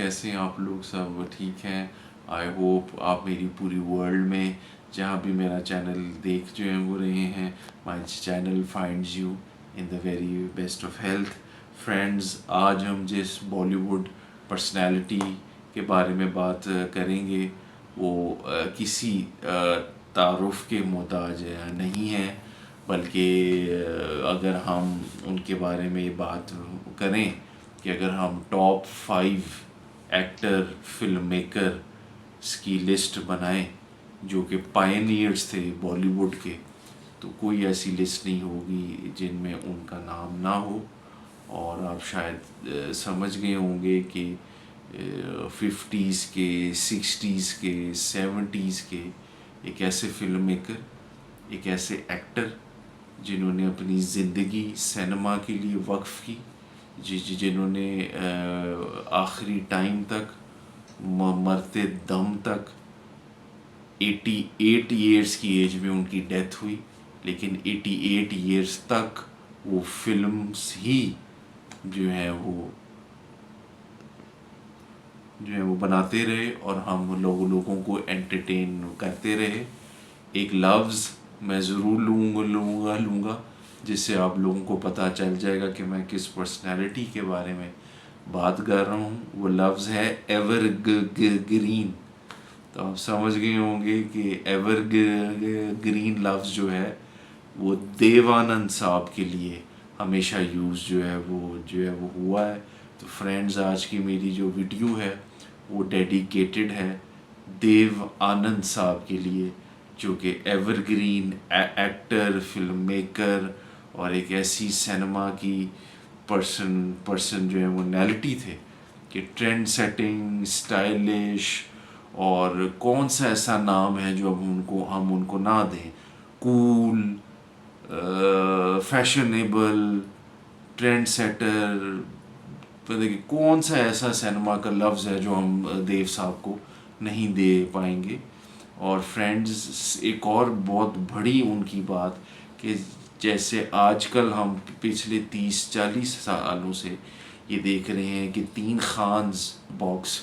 कैसे हैं आप लोग? सब ठीक हैं? आई होप आप मेरी पूरी वर्ल्ड में जहाँ भी मेरा चैनल देख जो हैं वो रहे हैं, my channel finds you in the very best of health. Friends, आज हम जिस बॉलीवुड पर्सनालिटी के बारे में बात करेंगे वो किसी तारुफ के मोहताज नहीं है, बल्कि अगर हम उनके बारे में ये बात करें कि अगर हम टॉप 5 एक्टर फिल्म मेकर की लिस्ट बनाएं जो कि पायनियर्स थे बॉलीवुड के, तो कोई ऐसी लिस्ट नहीं होगी जिनमें उनका नाम ना हो। और आप शायद समझ गए होंगे कि 50s के, 60s के, 70s के एक ऐसे फिल्म मेकर, एक ऐसे एक्टर जिन्होंने अपनी ज़िंदगी सिनेमा के लिए वक्फ़ की, जिन्होंने आखिरी टाइम तक, मरते दम तक, 88 ईयर्स की एज में उनकी डेथ हुई, लेकिन 88 ईयर्स तक वो फिल्म्स ही जो है वो बनाते रहे और हम लोगों को एंटरटेन करते रहे। एक लफ्ज़ मैं ज़रूर लूँगा जिससे आप लोगों को पता चल जाएगा कि मैं किस पर्सनालिटी के बारे में बात कर रहा हूँ। वो लफ्ज़ है एवरग्रीन। तो आप समझ गए होंगे कि एवरग्रीन लफ्ज़ जो है वो देवानंद साहब के लिए हमेशा यूज़ जो है वो हुआ है। तो फ्रेंड्स, आज की मेरी जो वीडियो है वो डेडिकेटेड है देव आनंद साहब के लिए, जो कि एवरग्रीन एक्टर, फिल्म मेकर और एक ऐसी सिनेमा की पर्सन जो है वो नैलिटी थे कि ट्रेंड सेटिंग, स्टाइलिश, और कौन सा ऐसा नाम है जो हम उनको ना दें। कूल, फैशनेबल, ट्रेंड सेटर, तो देखिए कौन सा ऐसा सिनेमा का लफ्ज़ है जो हम देव साहब को नहीं दे पाएंगे। और फ्रेंड्स, एक और बहुत बड़ी उनकी बात कि जैसे आजकल हम पिछले 30-40 सालों से ये देख रहे हैं कि 3 खान्स बॉक्स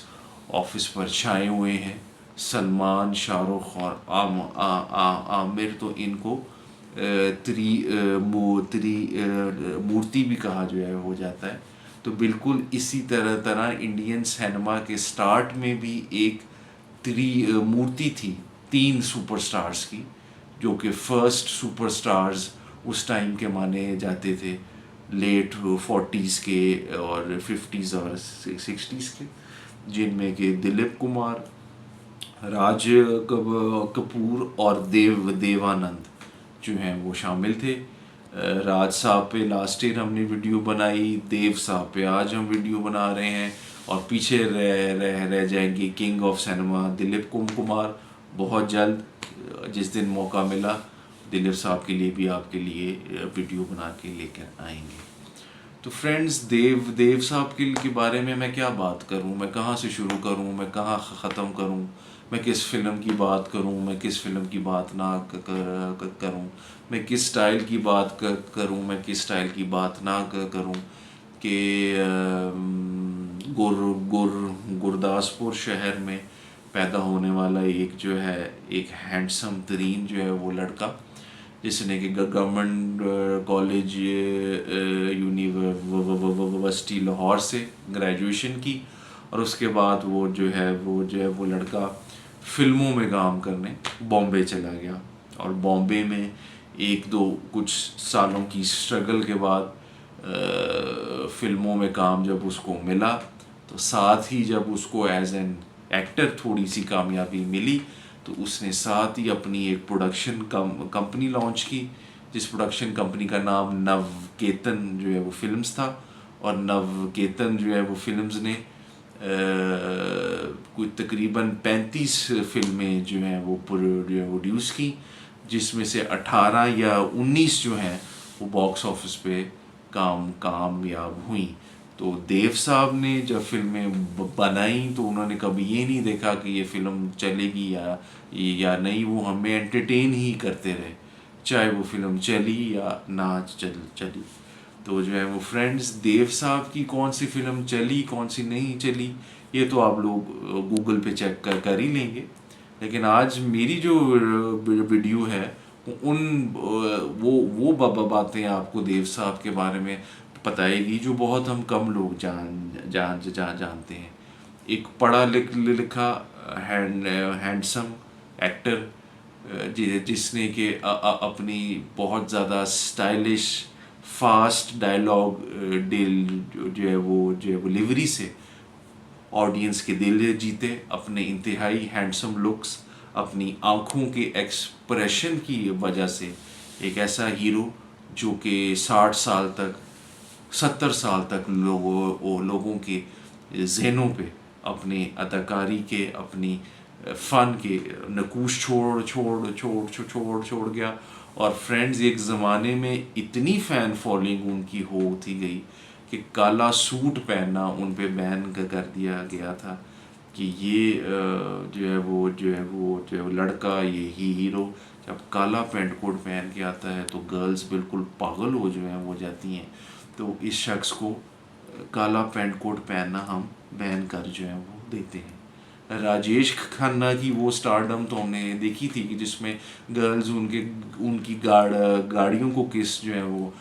ऑफिस पर छाए हुए हैं, सलमान, शाहरुख और आमिर। तो इनको मूर्ति भी कहा जो है हो जाता है। तो बिल्कुल इसी तरह इंडियन सिनेमा के स्टार्ट में भी एक मूर्ति थी 3 सुपरस्टार्स की, जो कि फर्स्ट सुपरस्टार्स उस टाइम के माने जाते थे, लेट 40s के और 50s और 60s के, जिनमें कि दिलीप कुमार, राज कपूर और देवानंद जो हैं वो शामिल थे। राज साहब पे लास्ट ईयर हमने वीडियो बनाई, देव साहब पे आज हम वीडियो बना रहे हैं, और पीछे रह जाएंगे king of cinema Dilip Kumar. बहुत जल्द जिस दिन मौका मिला दिलीप साहब के लिए भी आपके लिए वीडियो बना के लेकर आएंगे। तो फ्रेंड्स, देव साहब के बारे में मैं क्या बात करूं, मैं कहां से शुरू करूं, मैं कहां ख़त्म करूं, मैं किस फिल्म की बात करूं, मैं किस फिल्म की बात ना करूं, मैं किस स्टाइल की बात करूं, मैं किस स्टाइल की बात ना करूं कि गुरदासपुर शहर में पैदा होने वाला एक जो है एक हैंडसम तरीन जो है वो लड़का, जिसने कि गवर्नमेंट कॉलेज यूनिवर्सिटी लाहौर से ग्रेजुएशन की, और उसके बाद वो लड़का फिल्मों में काम करने बॉम्बे चला गया। और बॉम्बे में कुछ सालों की स्ट्रगल के बाद फिल्मों में काम जब उसको मिला, तो साथ ही जब उसको एज एन एक्टर थोड़ी सी कामयाबी मिली, तो उसने साथ ही अपनी एक प्रोडक्शन कंपनी लॉन्च की, जिस प्रोडक्शन कंपनी का नाम नवकेतन जो है वो फिल्म्स था। और नवकेतन जो है वो फिल्म्स ने कोई तकरीबन 35 फिल्में जो हैं वो प्रोड्यूस की, जिसमें से 18 या 19 जो हैं वो बॉक्स ऑफिस पे कामयाब हुई। तो देव साहब ने जब फिल्में बनाई तो उन्होंने कभी ये नहीं देखा कि ये फिल्म चलेगी या नहीं, वो हमें एंटरटेन ही करते रहे, चाहे वो फिल्म चली या ना चली। तो जो है वो फ्रेंड्स, देव साहब की कौन सी फिल्म चली, कौन सी नहीं चली, ये तो आप लोग गूगल पे चेक कर ही लेंगे। लेकिन आज मेरी जो वीडियो है उन वो बातें आपको देव साहब के बारे में बताएगी जो बहुत हम कम लोग जानते हैं। एक पढ़ा लिखा हैंडसम एक्टर जिसने कि अपनी बहुत ज़्यादा स्टाइलिश फास्ट डायलॉग जो है वो डिलीवरी से ऑडियंस के दिल जीते, अपने इंतहाई हैंडसम लुक्स, अपनी आँखों के एक्सप्रेशन की वजह से एक ऐसा हीरो जो कि 60 साल तक 70 साल तक लोगों के जहनों पे अपने अदाकारी के अपनी फ़न के नकूश छोड़ गया। और फ्रेंड्स एक ज़माने में इतनी फ़ैन फॉलोइंग उनकी होती गई कि काला सूट पहनना उन पे बैन कर दिया गया था कि ये जो है वो लड़का, ये ही हीरो जब काला पैंट कोट पहन के आता है तो गर्ल्स बिल्कुल पागल हो जाती हैं। तो इस शख्स को काला पैंट कोट पहनना हम बैन कर जो है वो देते हैं। राजेश खन्ना की वो स्टारडम तो हमने देखी थी कि जिसमें गर्ल्स उनकी गाड़ियों को किस जो है वो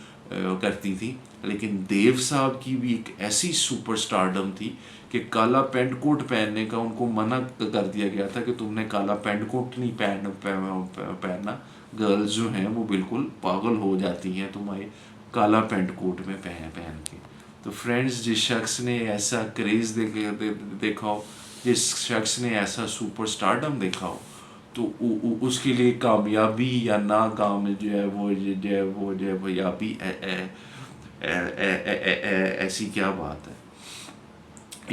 करती थी। लेकिन देव साहब की भी एक ऐसी सुपर स्टारडम थी कि काला पैंट कोट पहनने का उनको मना कर दिया गया था कि तुमने काला पैंट कोट नहीं पहनना, गर्ल्स जो हैं वो बिल्कुल पागल हो जाती हैं तुम्हारे काला पैंट कोट में पहन के। तो फ्रेंड्स, जिस शख्स ने ऐसा क्रेज़ देखा हो, जिस शख्स ने ऐसा सुपर स्टारडम देखा हो, तो उसके लिए कामयाबी या नाकाम जो है वो याबी ऐसी क्या बात है।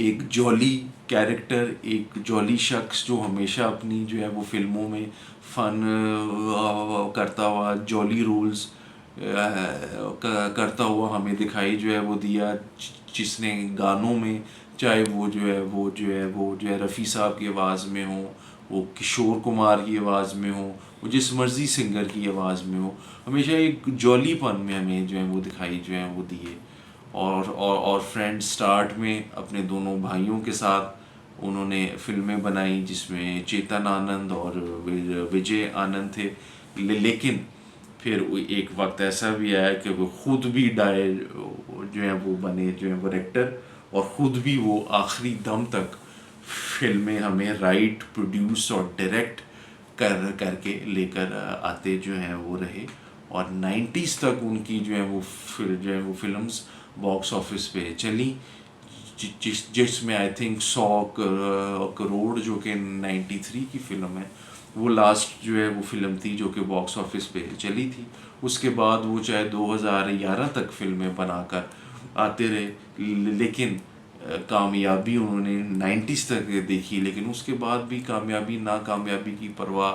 एक जॉली कैरेक्टर, एक जॉली शख्स जो हमेशा अपनी जो है वो फिल्मों में फ़न करता हुआ, जॉली रोल्स करता हुआ हमें दिखाई जो है वो दिया, जिसने गानों में चाहे वो जो है रफ़ी साहब की आवाज़ में हो, वो किशोर कुमार की आवाज़ में हो, वो जिस मर्ज़ी सिंगर की आवाज़ में हो, हमेशा एक जॉलीपन में हमें जो है वो दिखाई जो है वो दिए। और फ्रेंड्स स्टार्ट में अपने दोनों भाइयों के साथ उन्होंने फिल्में बनाई जिसमें चेतन आनंद और विजय आनंद थे। लेकिन फिर एक वक्त ऐसा भी आया कि वो खुद भी जो है वो बने जो है वो डायरेक्टर, और ख़ुद भी वो आखिरी दम तक फिल्में हमें राइट, प्रोड्यूस और डायरेक्ट करके लेकर आते जो हैं वो रहे। और 90s तक उनकी जो है वो फिल्म्स बॉक्स ऑफिस पे चली, जिसमें आई थिंक 100 करोड़ जो कि 93 की फ़िल्म है, वो लास्ट जो है वो फिल्म थी जो कि बॉक्स ऑफिस पे चली थी। उसके बाद वो चाहे 2011 तक फिल्में बनाकर आते रहे, लेकिन कामयाबी उन्होंने 90s तक देखी, लेकिन उसके बाद भी कामयाबी नाकामयाबी की परवाह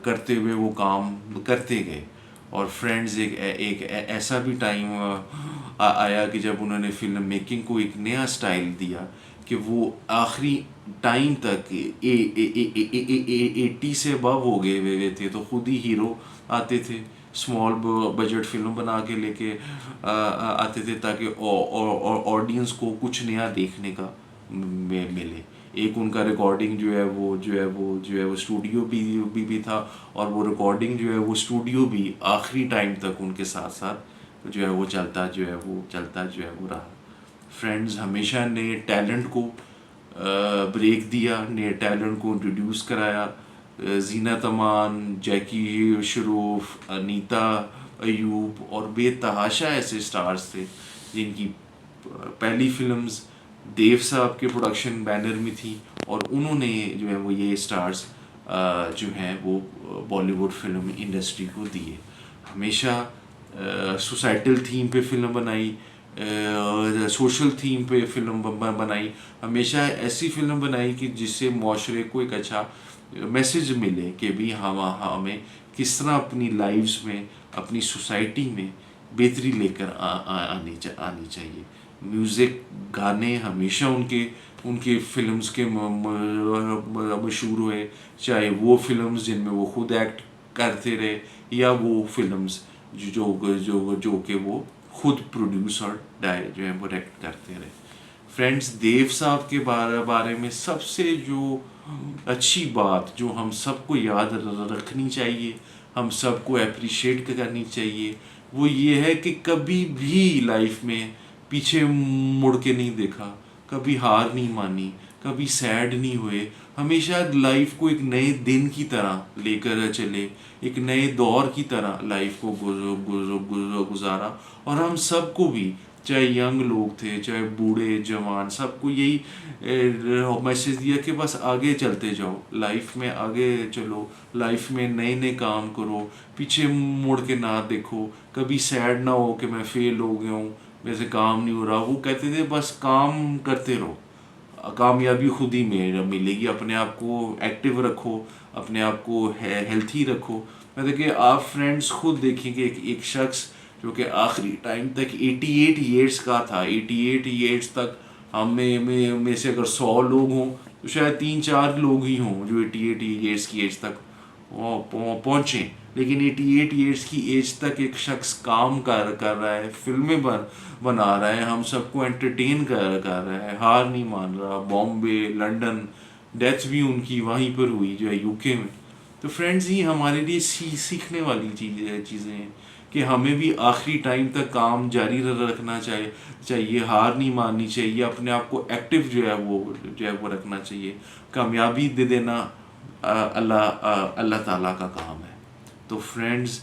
करते हुए वो काम करते गए। और फ्रेंड्स एक ऐसा भी टाइम आया कि जब उन्होंने फिल्म मेकिंग को एक नया स्टाइल दिया कि वो आखिरी टाइम तक 80 से अबव हो गए हुए थे, तो खुद ही हीरो आते थे, स्मॉल बजट फिल्म बना के लेके आते थे ताकि ऑडियंस को कुछ नया देखने का मिले। एक उनका रिकॉर्डिंग जो है वो स्टूडियो भी था, और वो रिकॉर्डिंग जो है वो स्टूडियो भी आखिरी टाइम तक उनके साथ साथ जो है वो चलता रहा। फ्रेंड्स हमेशा नए टैलेंट को ब्रेक दिया, नए टैलेंट को इंट्रोड्यूस कराया। जीनत अमान, जैकी श्रॉफ, अनीता अयूब और बेतहाशा ऐसे स्टार्स थे जिनकी पहली फिल्म्स देव साहब के प्रोडक्शन बैनर में थी, और उन्होंने जो है वो ये स्टार्स जो हैं वो बॉलीवुड फिल्म इंडस्ट्री को दिए। हमेशा सोसाइटल थीम पे फिल्म बनाई, सोशल थीम पे फिल्म बनाई, हमेशा ऐसी फिल्म बनाई कि जिससे माशरे को एक अच्छा मैसेज मिले कि भी हमें किस तरह अपनी लाइफ्स में, अपनी सोसाइटी में बेहतरी लेकर आनी चाहिए। म्यूज़िक, गाने हमेशा उनके फिल्म्स के मशहूर हुए, चाहे वो फिल्म्स जिनमें वो खुद एक्ट करते रहे या वो फिल्म्स जो कि वो खुद प्रोड्यूस और जो है वो डायरेक्ट करते रहे। फ्रेंड्स, देव साहब के बारे में सबसे जो अच्छी बात जो हम सबको याद रखनी चाहिए, हम सबको अप्रिशिएट करनी चाहिए, वो ये है कि कभी भी लाइफ में पीछे मुड़ के नहीं देखा, कभी हार नहीं मानी, कभी सैड नहीं हुए, हमेशा लाइफ को एक नए दिन की तरह लेकर चले, एक नए दौर की तरह लाइफ को गुजारा। और हम सबको भी, चाहे यंग लोग थे, चाहे बूढ़े जवान, सबको यही मैसेज दिया कि बस आगे चलते जाओ, लाइफ में आगे चलो, लाइफ में नए नए काम करो, पीछे मुड़ के ना देखो, कभी सैड ना हो कि मैं फेल हो गया हूँ, मेरे से काम नहीं हो रहा। वो कहते थे बस काम करते रहो, कामयाबी खुद ही मिलेगी। अपने आप को एक्टिव रखो, अपने आप को हेल्थी रखो। मैं देखिए, आप फ्रेंड्स खुद देखेंगे एक शख्स जो कि आखिरी टाइम तक 88 ईयर्स का था, 88 ईयर्स तक हम में से अगर 100 लोग हों तो शायद 3-4 लोग ही हों जो 88 ईयर्स की एज तक पहुँचे। लेकिन 88 ईयर्स की एज तक एक शख्स काम कर रहा है, फिल्में बना रहा है, हम सबको एंटरटेन कर रहा है, हार नहीं मान रहा। बॉम्बे, लंदन, डेथ भी उनकी वहीं पर हुई जो है यूके में। तो फ्रेंड्स, ये हमारे लिए सीखने वाली चीज़ें हैं कि हमें भी आखिरी टाइम तक काम जारी रखना चाहिए, हार नहीं माननी चाहिए, अपने आप को एक्टिव जो है वो रखना चाहिए। कामयाबी दे देना अल्लाह ताला का काम है। तो फ्रेंड्स,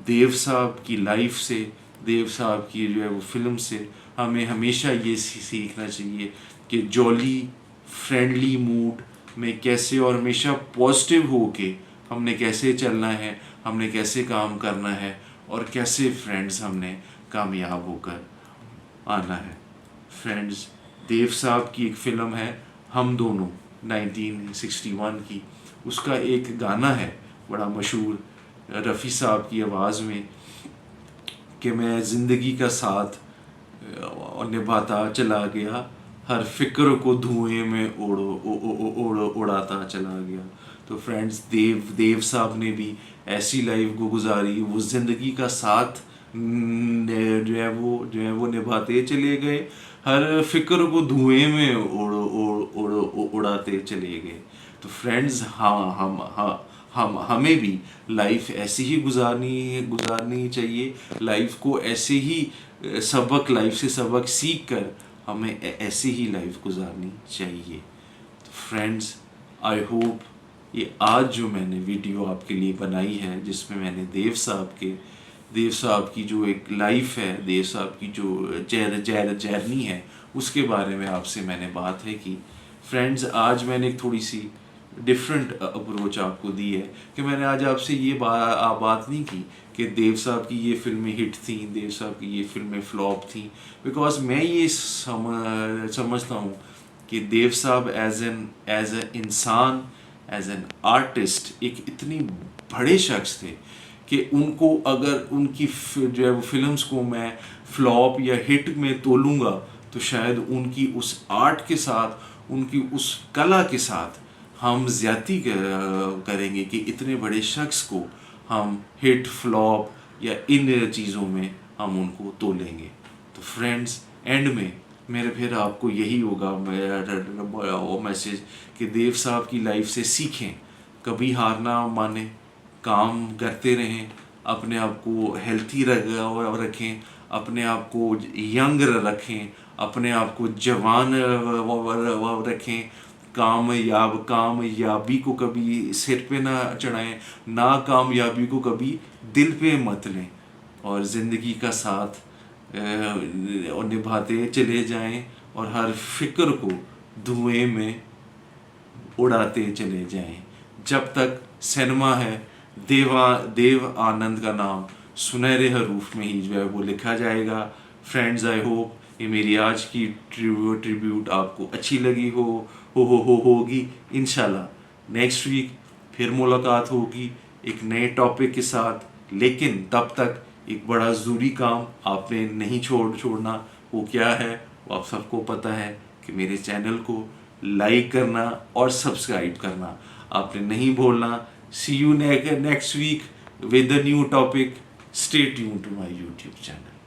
देव साहब की लाइफ से, देव साहब की जो है वो फिल्म से हमें हमेशा ये सीखना चाहिए कि जॉली फ्रेंडली मूड में कैसे और हमेशा पॉजिटिव हो के हमने कैसे चलना है, हमने कैसे काम करना है, और कैसे फ्रेंड्स हमने कामयाब होकर आना है। फ्रेंड्स, देव साहब की एक फ़िल्म है हम दोनों, 1961 की। उसका एक गाना है बड़ा मशहूर, रफ़ी साहब की आवाज़ में, कि मैं ज़िंदगी का साथ निभाता चला गया, हर फिक्र को धुएं में उड़ाता चला गया। तो फ्रेंड्स, देव साहब ने भी ऐसी लाइफ को गुजारी, वो ज़िंदगी का साथ जो है वो निभाते चले गए, हर फिक्र को धुएं में उड़ाते चले गए। तो फ्रेंड्स, हमें भी लाइफ ऐसी ही गुजारनी चाहिए, लाइफ को ऐसे ही लाइफ से सबक सीख कर हमें ऐसे ही लाइफ गुजारनी चाहिए। तो फ्रेंड्स, आई होप ये आज जो मैंने वीडियो आपके लिए बनाई है, जिसमें मैंने देव साहब की जो एक लाइफ है, देव साहब की जो जर्नी है, उसके बारे में आपसे मैंने बात है की। फ्रेंड्स, आज मैंने एक थोड़ी सी डिफरेंट अप्रोच आपको दी है कि मैंने आज आपसे ये बात नहीं की कि देव साहब की ये फिल्में हिट थी, देव साहब की ये फिल्में फ्लॉप थी। बिकॉज मैं ये समझता हूँ कि देव साहब एज ए इंसान, एज एन आर्टिस्ट, एक इतनी बड़े शख्स थे कि उनको अगर उनकी जो है वो फिल्म्स को मैं फ्लॉप या हिट में तोलूँगा तो शायद उनकी उस आर्ट के साथ, उनकी उस कला के साथ हम ज़्यादती करेंगे कि इतने बड़े शख्स को हम हिट, फ्लॉप या इन चीज़ों में हम उनको तोलेंगे। तो फ्रेंड्स, एंड में मेरे फिर आपको यही होगा मेरा मैसेज कि देव साहब की लाइफ से सीखें, कभी हार ना माने, काम करते रहें, अपने आप को हेल्थी रखें, अपने आप को यंग रखें, अपने आप को जवान रखें, कामयाबी को कभी सिर पे ना चढ़ाएं, नाकामयाबी को कभी दिल पे मत लें, और ज़िंदगी का साथ और निभाते चले जाएं, और हर फिक्र को धुएं में उड़ाते चले जाएं। जब तक सिनेमा है, देव आनंद का नाम सुनहरे हरूफ में ही जो है वो लिखा जाएगा। फ्रेंड्स, आई होप ये मेरी आज की ट्रिब्यूट आपको अच्छी लगी होगी। इंशाल्लाह नेक्स्ट वीक फिर मुलाकात होगी एक नए टॉपिक के साथ। लेकिन तब तक एक बड़ा ज़रूरी काम आपने नहीं छोड़ना। वो क्या है, वो आप सबको पता है कि मेरे चैनल को लाइक करना और सब्सक्राइब करना आपने नहीं भूलना। See you next week with a new topic. Stay tuned to my YouTube channel.